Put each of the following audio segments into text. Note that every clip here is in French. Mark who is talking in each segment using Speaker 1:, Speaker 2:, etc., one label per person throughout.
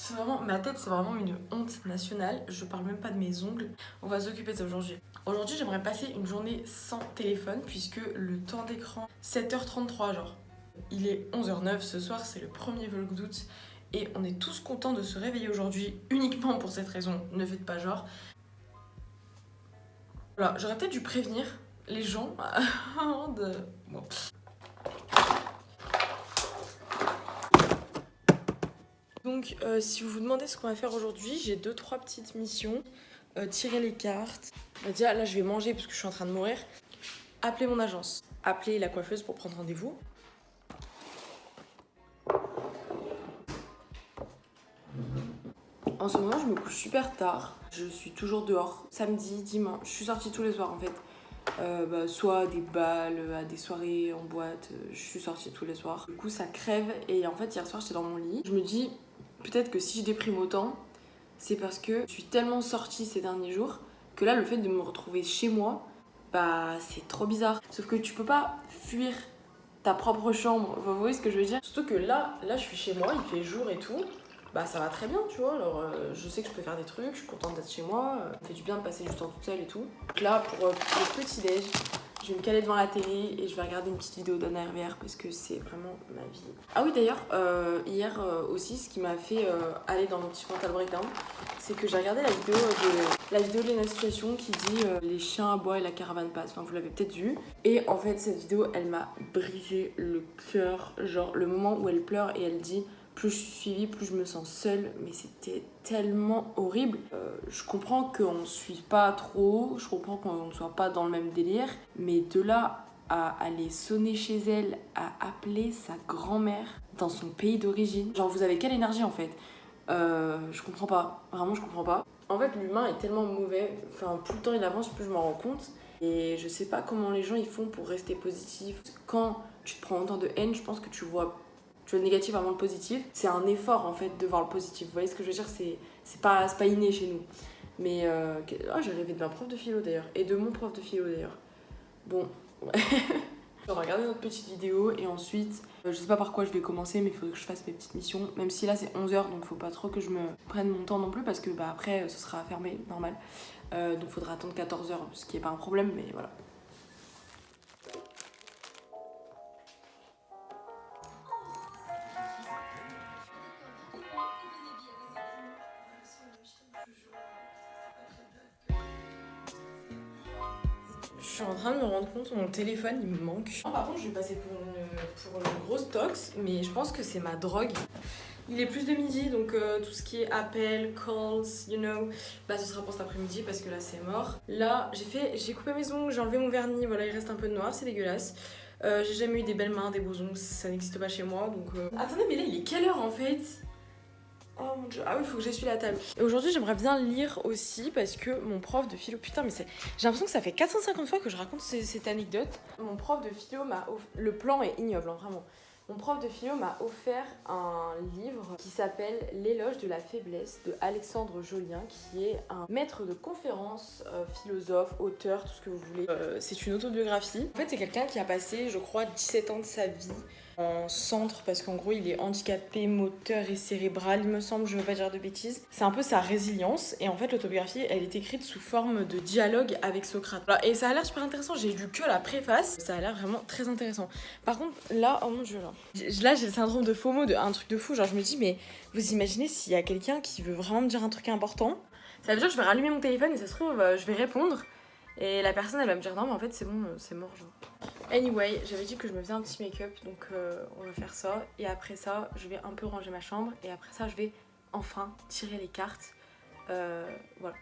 Speaker 1: C'est vraiment, ma tête c'est vraiment une honte nationale, je parle même pas de mes ongles. On va s'occuper de ça aujourd'hui. Aujourd'hui j'aimerais passer une journée sans téléphone puisque le temps d'écran 7h33 genre. Il est 11h09 ce soir, c'est le premier vlog d'août et on est tous contents de se réveiller aujourd'hui uniquement pour cette raison, ne faites pas genre. Voilà, j'aurais peut-être dû prévenir les gens avant de... Bon. Donc si vous vous demandez ce qu'on va faire aujourd'hui, j'ai 2-3 petites missions. Tirer les cartes. Déjà là je vais manger parce que je suis en train de mourir. Appeler mon agence. Appeler la coiffeuse pour prendre rendez-vous. En ce moment je me couche super tard. Je suis toujours dehors. Samedi, dimanche. Je suis sortie tous les soirs en fait. Soit à des balles, à des soirées en boîte. Je suis sortie tous les soirs. Du coup ça crève et en fait hier soir j'étais dans mon lit. Je me dis peut-être que si je déprime autant, c'est parce que je suis tellement sortie ces derniers jours que là, le fait de me retrouver chez moi, bah c'est trop bizarre. Sauf que tu peux pas fuir ta propre chambre, vous voyez ce que je veux dire? Surtout que là je suis chez moi, il fait jour et tout. Bah ça va très bien, tu vois. Alors je sais que je peux faire des trucs, je suis contente d'être chez moi. Ça me fait du bien de passer du temps toute seule et tout. Donc là, pour le petit déj, je vais me caler devant la télé et je vais regarder une petite vidéo d'Anna RVR parce que c'est vraiment ma vie. Ah oui d'ailleurs, hier aussi, ce qui m'a fait aller dans mon petit mental breakdown, c'est que j'ai regardé la vidéo de Lena Situation qui dit les chiens aboient et la caravane passe. Enfin vous l'avez peut-être vu. Et en fait cette vidéo elle m'a brisé le cœur. Genre le moment où elle pleure et elle dit plus je suis suivie, plus je me sens seule. Mais c'était tellement horrible. Je comprends qu'on ne suive pas trop, je comprends qu'on ne soit pas dans le même délire. Mais de là à aller sonner chez elle, à appeler sa grand-mère dans son pays d'origine. Genre vous avez quelle énergie en fait? Je comprends pas, vraiment je comprends pas. En fait l'humain est tellement mauvais, enfin plus le temps il avance plus je m'en rends compte. Et je sais pas comment les gens ils font pour rester positifs. Quand tu te prends autant de haine, je pense que tu vois le négatif avant le positif. C'est un effort en fait de voir le positif. Vous voyez ce que je veux dire? C'est pas inné chez nous. Mais j'ai rêvé de ma prof de philo d'ailleurs. Et de mon prof de philo d'ailleurs. Bon, ouais. On va regarder notre petite vidéo et ensuite, je sais pas par quoi je vais commencer, mais il faut que je fasse mes petites missions. Même si là c'est 11h, donc faut pas trop que je me prenne mon temps non plus parce que bah, après ce sera fermé, normal. Donc faudra attendre 14h, ce qui est pas un problème, mais voilà. Je suis en train de me rendre compte, mon téléphone il me manque. Par contre, je vais passer pour une grosse tox, mais je pense que c'est ma drogue. Il est plus de midi, donc tout ce qui est appels, calls, you know, bah ce sera pour cet après-midi parce que là c'est mort. Là, j'ai coupé mes ongles, j'ai enlevé mon vernis, voilà, il reste un peu de noir, c'est dégueulasse. J'ai jamais eu des belles mains, des beaux ongles, ça n'existe pas chez moi, donc... Attendez, mais là, il est quelle heure en fait? Oh mon dieu, ah oui, il faut que j'essuie la table. Et aujourd'hui, j'aimerais bien lire aussi parce que mon prof de philo, putain, mais j'ai l'impression que ça fait 450 fois que je raconte cette anecdote. Mon prof de philo m'a offert, le plan est ignoble, hein, vraiment. Mon prof de philo m'a offert un livre qui s'appelle L'éloge de la faiblesse de Alexandre Jolien, qui est un maître de conférences, philosophe, auteur, tout ce que vous voulez. C'est une autobiographie. En fait, c'est quelqu'un qui a passé, je crois, 17 ans de sa vie en centre parce qu'en gros il est handicapé moteur et cérébral il me semble, je veux pas dire de bêtises. C'est un peu sa résilience et en fait l'autobiographie elle est écrite sous forme de dialogue avec Socrate. Voilà. Et ça a l'air super intéressant, j'ai lu que la préface, ça a l'air vraiment très intéressant. Par contre là, oh mon dieu là j'ai le syndrome de FOMO, un truc de fou, genre je me dis mais vous imaginez s'il y a quelqu'un qui veut vraiment me dire un truc important, ça veut dire que je vais rallumer mon téléphone et ça se trouve je vais répondre et la personne elle va me dire non mais en fait c'est bon, c'est mort genre. Anyway, j'avais dit que je me faisais un petit make-up, donc on va faire ça. Et après ça, je vais un peu ranger ma chambre. Et après ça, je vais enfin tirer les cartes. Voilà.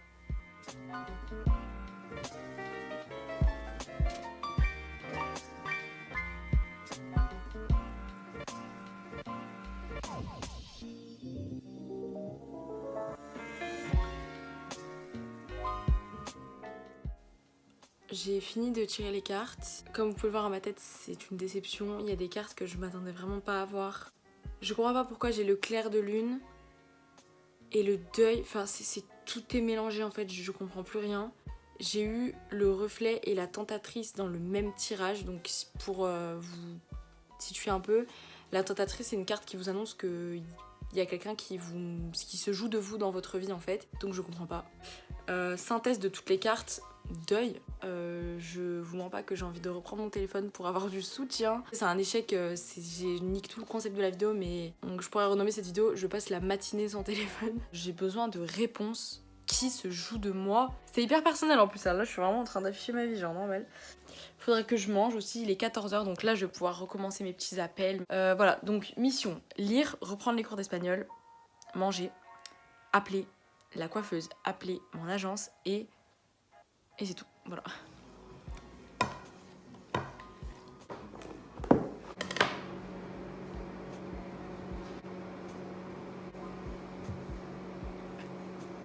Speaker 1: J'ai fini de tirer les cartes. Comme vous pouvez le voir à ma tête, c'est une déception. Il y a des cartes que je m'attendais vraiment pas à voir. Je comprends pas pourquoi j'ai le clair de lune et le deuil. Enfin, tout est mélangé en fait, je comprends plus rien. J'ai eu le reflet et la tentatrice dans le même tirage. Donc pour vous situer un peu, la tentatrice c'est une carte qui vous annonce qu'il il y a quelqu'un qui se joue de vous dans votre vie en fait, donc je comprends pas. Synthèse de toutes les cartes, deuil. Je vous mens pas que j'ai envie de reprendre mon téléphone pour avoir du soutien. C'est un échec, j'ai niqué tout le concept de la vidéo, mais donc, je pourrais renommer cette vidéo je passe la matinée sans téléphone. J'ai besoin de réponses. Qui se joue de moi? C'est hyper personnel en plus, hein. Là je suis vraiment en train d'afficher ma vie, genre normal. Faudrait que je mange aussi, il est 14h, donc là je vais pouvoir recommencer mes petits appels. Voilà, donc mission, lire, reprendre les cours d'espagnol, manger, appeler la coiffeuse, appeler mon agence et c'est tout, voilà.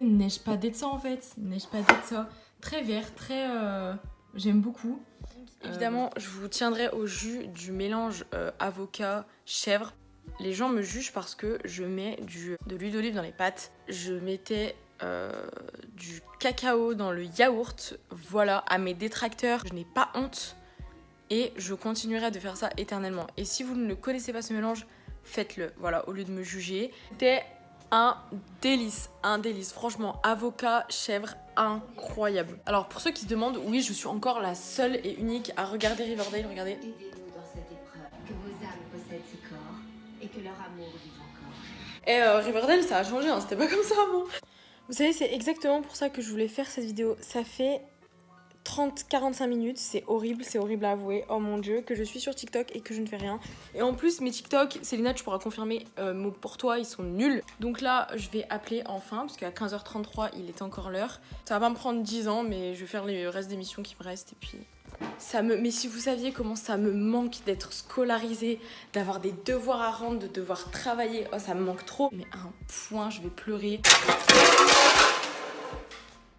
Speaker 1: Neige pas d'être ça en fait, neige pas d'être ça. Très vert, très... j'aime beaucoup. Évidemment, je vous tiendrai au jus du mélange avocat-chèvre. Les gens me jugent parce que je mets de l'huile d'olive dans les pâtes. Je mettais du cacao dans le yaourt. Voilà, à mes détracteurs, je n'ai pas honte. Et je continuerai de faire ça éternellement. Et si vous ne connaissez pas ce mélange, faites-le. Voilà, au lieu de me juger. C'était un délice, franchement, avocat, chèvre, incroyable. Alors pour ceux qui se demandent, oui, je suis encore la seule et unique à regarder Riverdale, regardez.
Speaker 2: Aidez-nous dans cette épreuve, que vos âmes possèdent ces corps et que leur amour vive encore.
Speaker 1: Et Riverdale, ça a changé, hein, c'était pas comme ça avant. Vous savez, c'est exactement pour ça que je voulais faire cette vidéo. Ça fait 30-45 minutes, c'est horrible à avouer, oh mon dieu, que je suis sur TikTok et que je ne fais rien. Et en plus, mes TikTok, Célina, tu pourras confirmer, pour toi, ils sont nuls. Donc là, je vais appeler enfin, parce qu'à 15h33, il est encore l'heure. Ça va pas me prendre 10 ans, mais je vais faire le reste des missions qui me restent, et puis... Mais si vous saviez comment ça me manque d'être scolarisée, d'avoir des devoirs à rendre, de devoir travailler, oh ça me manque trop. Mais à un point, je vais pleurer.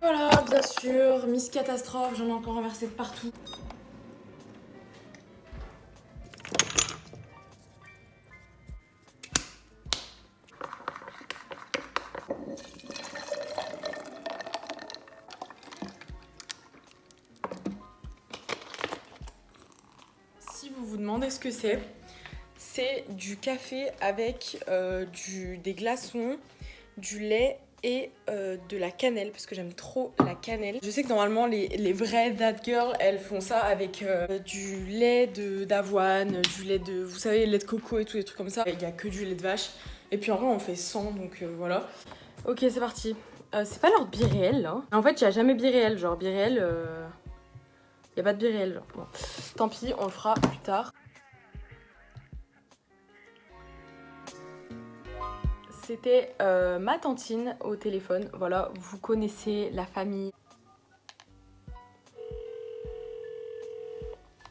Speaker 1: Voilà, bien sûr, Miss Catastrophe, j'en ai encore renversé de partout. Si vous vous demandez ce que c'est du café avec des glaçons, du lait et de la cannelle, parce que j'aime trop la cannelle. Je sais que normalement les vraies that girls, elles font ça avec du lait d'avoine, du lait de... Vous savez, lait de coco et tout, des trucs comme ça. Il n'y a que du lait de vache. Et puis en vrai, on fait 100, donc voilà. Ok, c'est parti. C'est pas l'heure de biréel, là. En fait, il n'y a jamais biréel. Genre, biréel... Il n'y a pas de biréel, genre. Bon. Tant pis, on le fera plus tard. C'était ma tantine au téléphone. Voilà, vous connaissez la famille.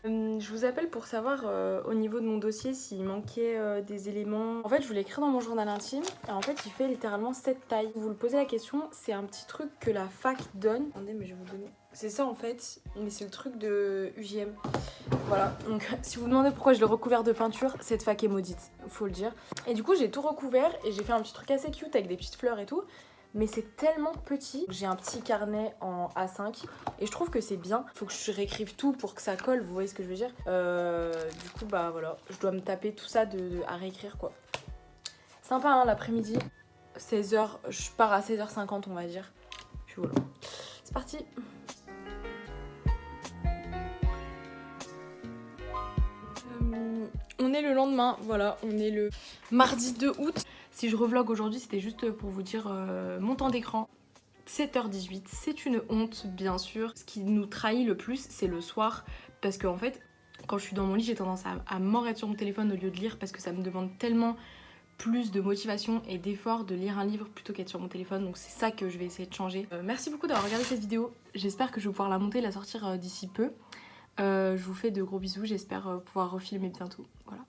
Speaker 1: Je vous appelle pour savoir au niveau de mon dossier s'il manquait des éléments. En fait, je voulais écrire dans mon journal intime et en fait, il fait littéralement cette taille. Vous vous posez la question, c'est un petit truc que la fac donne. Attendez, mais je vais vous donner. C'est ça en fait, mais c'est le truc de UJM. Voilà, donc si vous vous demandez pourquoi je l'ai recouvert de peinture, cette fac est maudite, faut le dire. Et du coup, j'ai tout recouvert et j'ai fait un petit truc assez cute avec des petites fleurs et tout. Mais c'est tellement petit. J'ai un petit carnet en A5 et je trouve que c'est bien. Faut que je réécrive tout pour que ça colle, vous voyez ce que je veux dire. Du coup, bah voilà, je dois me taper tout ça à réécrire quoi. Sympa hein, l'après-midi. 16h, je pars à 16h50 on va dire. Puis voilà, c'est parti. On est le lendemain, voilà, on est le mardi 2 août. Si je revlog aujourd'hui, c'était juste pour vous dire mon temps d'écran. 7h18, c'est une honte, bien sûr. Ce qui nous trahit le plus, c'est le soir. Parce qu'en fait, quand je suis dans mon lit, j'ai tendance à mort être sur mon téléphone au lieu de lire parce que ça me demande tellement plus de motivation et d'effort de lire un livre plutôt qu'être sur mon téléphone. Donc c'est ça que je vais essayer de changer. Merci beaucoup d'avoir regardé cette vidéo. J'espère que je vais pouvoir la monter et la sortir d'ici peu. Je vous fais de gros bisous. J'espère pouvoir refilmer bientôt. Voilà.